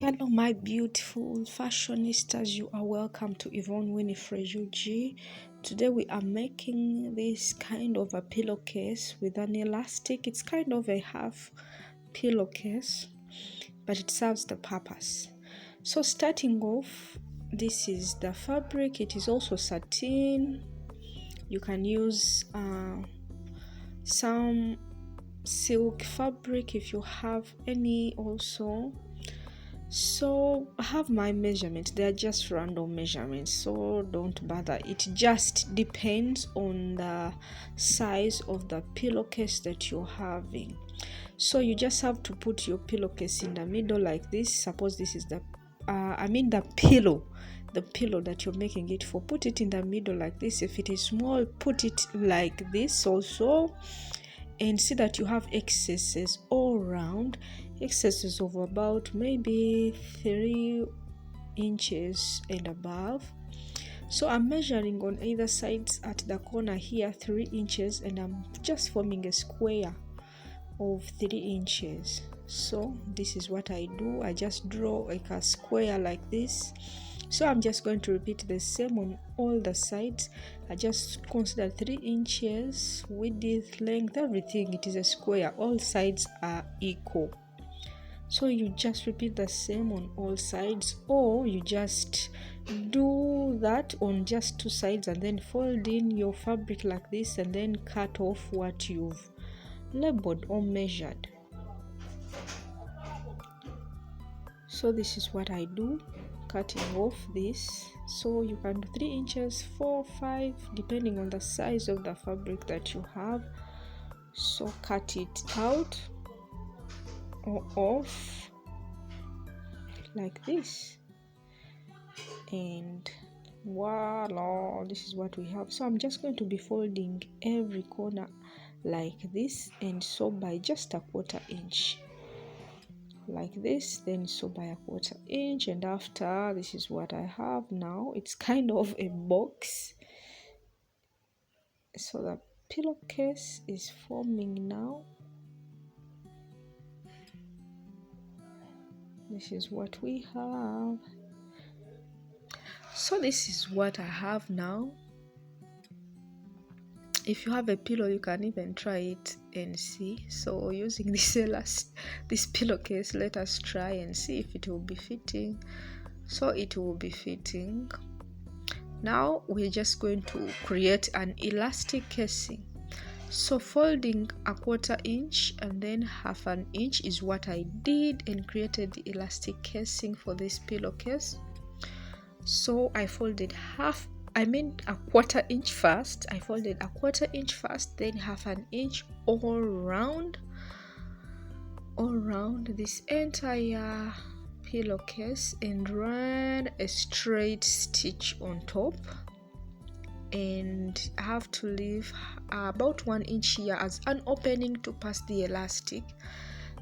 Hello, my beautiful fashionistas. You are welcome to Yvonne Winifred UG. Today we are making this kind of a pillowcase with an elastic. It's kind of a half pillowcase, but it serves the purpose. So starting off, this is the fabric. It is also satin. You can use some silk fabric if you have any also. So I have my measurements. They are just random measurements, so don't bother. It just depends on the size of the pillowcase that you're having. So you just have to put your pillowcase in the middle like this. Suppose this is the the pillow that you're making it for. Put it in the middle like this. If it is small, put it like this also, and see that you have excesses all around, excesses of about maybe 3 inches and above. So I'm measuring on either sides at the corner here 3 inches, and I'm just forming a square of 3 inches. So this is what I do. I just draw like a square like this. So I'm just going to repeat the same on all the sides. I just consider 3 inches width, length, everything. It is a square. All sides are equal. So you just repeat the same on all sides, or you just do that on just 2 sides and then fold in your fabric like this and then cut off what you've labeled or measured. So this is what I do, cutting off this. So you can do 3 inches, 4, 5, depending on the size of the fabric that you have. So cut it out or off like this, and voila, this is what we have. So I'm just going to be folding every corner like this, and so by just a 1/4 inch like this, then so by a 1/4 inch. And after, this is what I have now. It's kind of a box. So the pillowcase is forming now. This is what we have. So this is what I have now. If you have a pillow, you can even try it and see. So using this pillowcase, let us try and see if it will be fitting. So it will be fitting. Now we're just going to create an elastic casing. So folding a 1/4 inch and then 1/2 inch is what I did, and created the elastic casing for this pillowcase. So I folded a 1/4 inch first. I folded a 1/4 inch first, then 1/2 inch all around this entire pillowcase, and ran a straight stitch on top. And I have to leave about 1 inch here as an opening to pass the elastic.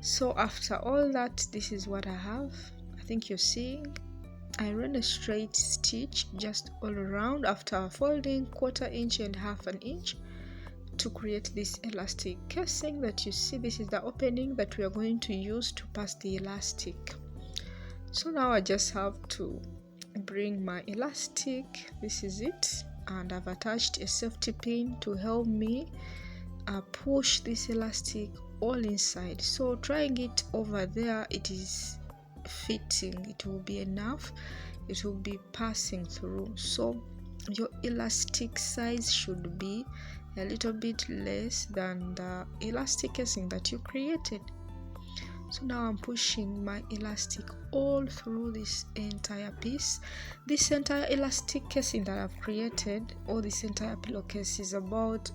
So after all that, this is what I have. I think you're seeing. I ran a straight stitch just all around after folding 1/4 inch and 1/2 inch to create this elastic casing that you see. This is the opening that we are going to use to pass the elastic. So now I just have to bring my elastic. This is it, and I've attached a safety pin to help me push this elastic all inside. So trying it over there, it is fitting. It will be enough. It will be passing through. So your elastic size should be a little bit less than the elastic casing that you created. So now I'm pushing my elastic all through this entire piece. This entire elastic casing that I've created, or this entire pillowcase, is about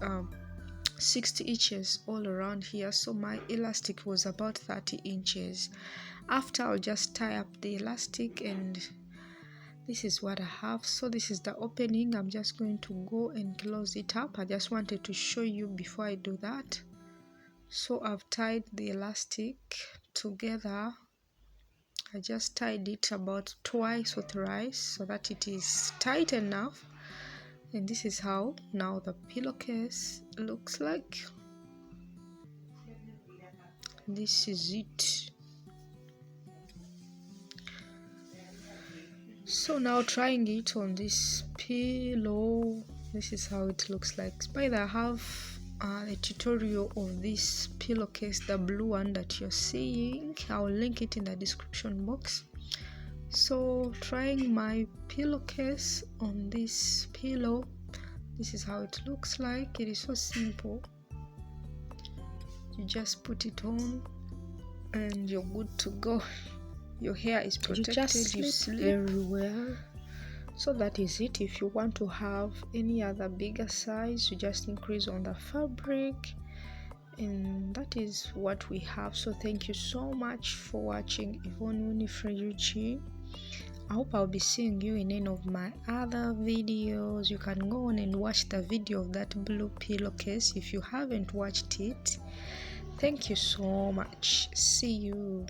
60 inches all around here. So my elastic was about 30 inches. After, I'll just tie up the elastic, and this is what I have. So this is the opening. I'm just going to go and close it up. I just wanted to show you before I do that. So I've tied the elastic together. I just tied it about twice or thrice so that it is tight enough. And this is how now the pillowcase looks like. This is it. So now trying it on this pillow, this is how it looks like. By the way, I have a tutorial of this pillowcase, the blue one that you're seeing. I'll link it in the description box. So trying my pillowcase on this pillow, this is how it looks like. It is so simple. You just put it on and you're good to go. Your hair is protected, you sleep very well. So that is it. If you want to have any other bigger size, you just increase on the fabric, and that is what we have. So thank you so much for watching Yvonne Winifred. I hope I'll be seeing you in any of my other videos. You can go on and watch the video of that blue pillowcase if you haven't watched it. Thank you so much. See you.